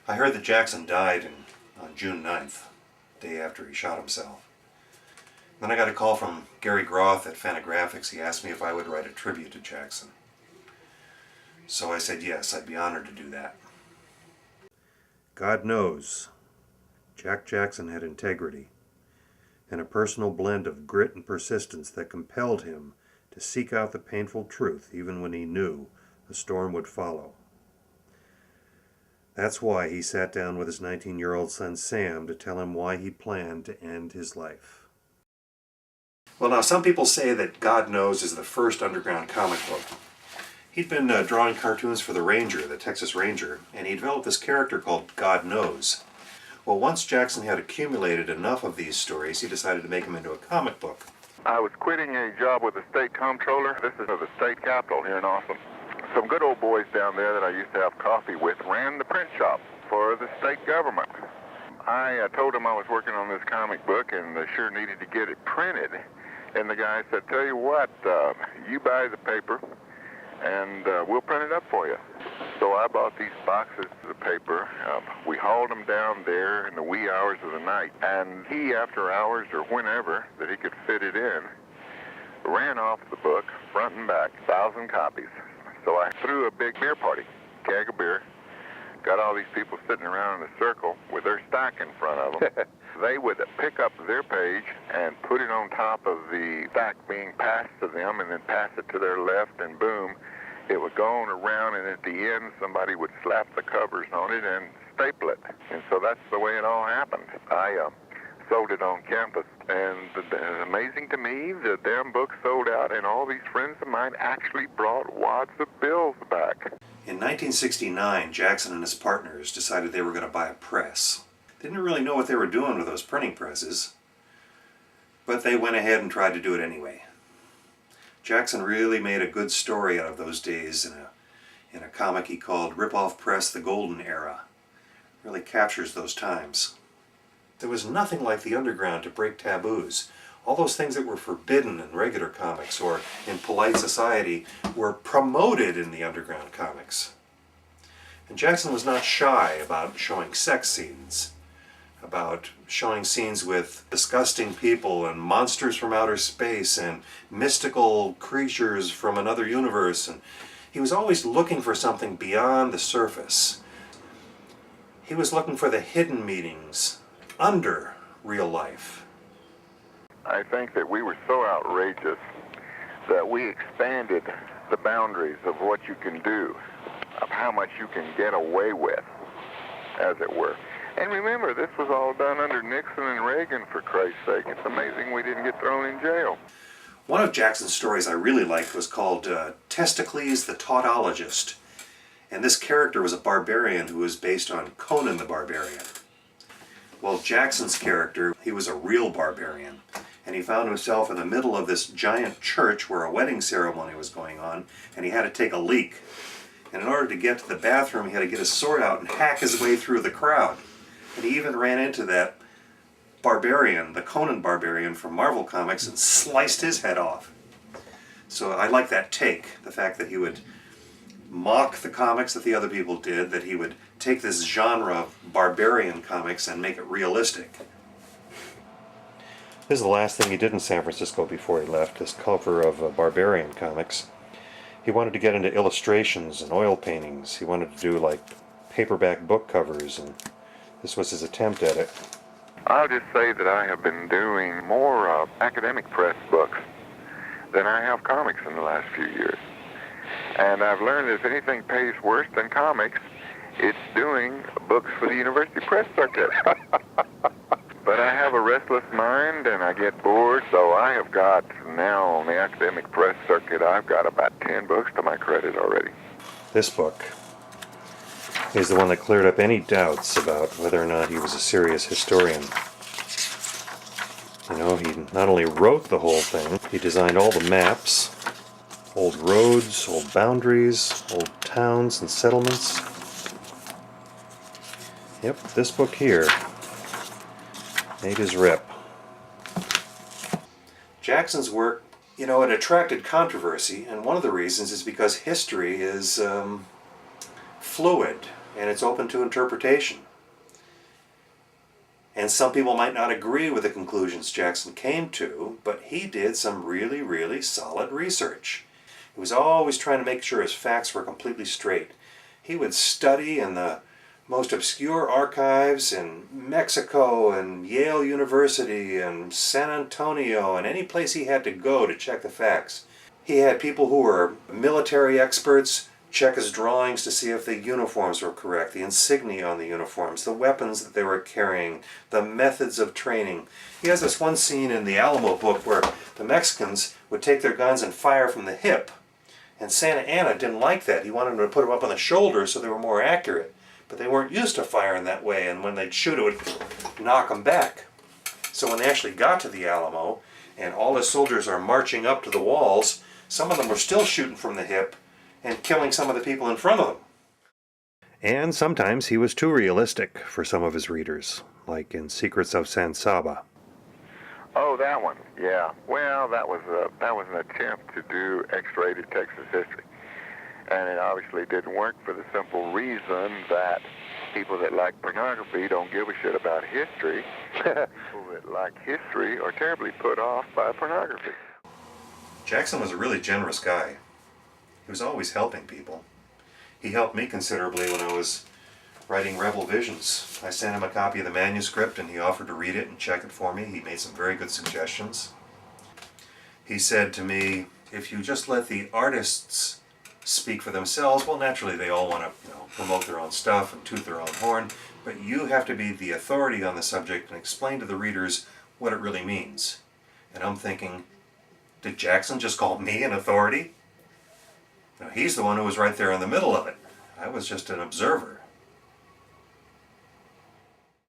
I heard that Jaxon died on June 9th, the day after he shot himself. Then I got a call from Gary Groth at Fantagraphics. He asked me if I would write a tribute to Jaxon. So I said yes, I'd be honored to do that. God knows, Jack Jaxon had integrity and a personal blend of grit and persistence that compelled him to seek out the painful truth even when he knew a storm would follow. That's why he sat down with his 19-year-old son Sam to tell him why he planned to end his life. Well, now some people say that God Knows is the first underground comic book. He'd been drawing cartoons for the Ranger, the Texas Ranger, and he developed this character called God Knows. Well, once Jaxon had accumulated enough of these stories, he decided to make them into a comic book. I was quitting a job with the state comptroller. This is the state capitol here in Austin. Some good old boys down there that I used to have coffee with ran the print shop for the state government. I told them I was working on this comic book and sure needed to get it printed. And the guy said, tell you what, you buy the paper and we'll print it up for you. So I bought these boxes of the paper. We hauled them down there in the wee hours of the night. And he, after hours or whenever that he could fit it in, ran off the book, front and back, 1,000 copies. So I threw a big beer party, keg of beer, got all these people sitting around in a circle with their stack in front of them. They would pick up their page and put it on top of the stack being passed to them and then pass it to their left, and boom, it would go on around, and at the end somebody would slap the covers on it and staple it. And so that's the way it all happened. I sold it on campus, and amazing to me, the damn book sold out, and all these friends of mine actually brought wads of bills back. In 1969, Jaxon and his partners decided they were going to buy a press. They didn't really know what they were doing with those printing presses, but they went ahead and tried to do it anyway. Jaxon really made a good story out of those days in a comic he called Rip-Off Press: The Golden Era. Really captures those times. There was nothing like the underground to break taboos. All those things that were forbidden in regular comics or in polite society were promoted in the underground comics. And Jaxon was not shy about showing sex scenes, about showing scenes with disgusting people and monsters from outer space and mystical creatures from another universe. And he was always looking for something beyond the surface. He was looking for the hidden meanings under real life. I think that we were so outrageous that we expanded the boundaries of what you can do, of how much you can get away with, as it were. And remember, this was all done under Nixon and Reagan, for Christ's sake. It's amazing we didn't get thrown in jail. One of Jaxon's stories I really liked was called Testicles the Tautologist. And this character was a barbarian who was based on Conan the Barbarian. Well, Jaxon's character, he was a real barbarian. And he found himself in the middle of this giant church where a wedding ceremony was going on, and he had to take a leak. And in order to get to the bathroom, he had to get his sword out and hack his way through the crowd. And he even ran into that barbarian, the Conan Barbarian from Marvel Comics, and sliced his head off. So I like that take, the fact that he would mock the comics that the other people did, that he would take this genre of barbarian comics and make it realistic. This is the last thing he did in San Francisco before he left, this cover of Barbarian Comics. He wanted to get into illustrations and oil paintings. He wanted to do like paperback book covers, and this was his attempt at it. I'll just say that I have been doing more academic press books than I have comics in the last few years. And I've learned if anything pays worse than comics, it's doing books for the university press circuit. But I have a restless mind and I get bored, so I have got now on the academic press circuit, I've got about 10 books to my credit already. This book is the one that cleared up any doubts about whether or not he was a serious historian. You know, he not only wrote the whole thing, he designed all the maps, old roads, old boundaries, old towns and settlements. Yep, this book here made his rep. Jaxon's work, you know, it attracted controversy, and one of the reasons is because history is fluid. and it's open to interpretation. And some people might not agree with the conclusions Jaxon came to, but he did some really, really solid research. He was always trying to make sure his facts were completely straight. He would study in the most obscure archives in Mexico and Yale University and San Antonio and any place he had to go to check the facts. He had people who were military experts check his drawings to see if the uniforms were correct, the insignia on the uniforms, the weapons that they were carrying, the methods of training. He has this one scene in the Alamo book where the Mexicans would take their guns and fire from the hip. And Santa Anna didn't like that. He wanted them to put them up on the shoulder so they were more accurate. But they weren't used to firing that way, and when they'd shoot, it would knock them back. So when they actually got to the Alamo, and all the soldiers are marching up to the walls, some of them were still shooting from the hip and killing some of the people in front of them. And sometimes he was too realistic for some of his readers, like in Secrets of San Saba. Oh, that one. Yeah. Well, that was an attempt to do X-rated Texas history, and it obviously didn't work for the simple reason that people that like pornography don't give a shit about history. People that like history are terribly put off by pornography. Jaxon was a really generous guy. He was always helping people. He helped me considerably when I was writing Rebel Visions. I sent him a copy of the manuscript and he offered to read it and check it for me. He made some very good suggestions. He said to me, if you just let the artists speak for themselves, well, naturally they all want to promote their own stuff and toot their own horn, but you have to be the authority on the subject and explain to the readers what it really means. And I'm thinking, did Jaxon just call me an authority? Now, he's the one who was right there in the middle of it. I was just an observer.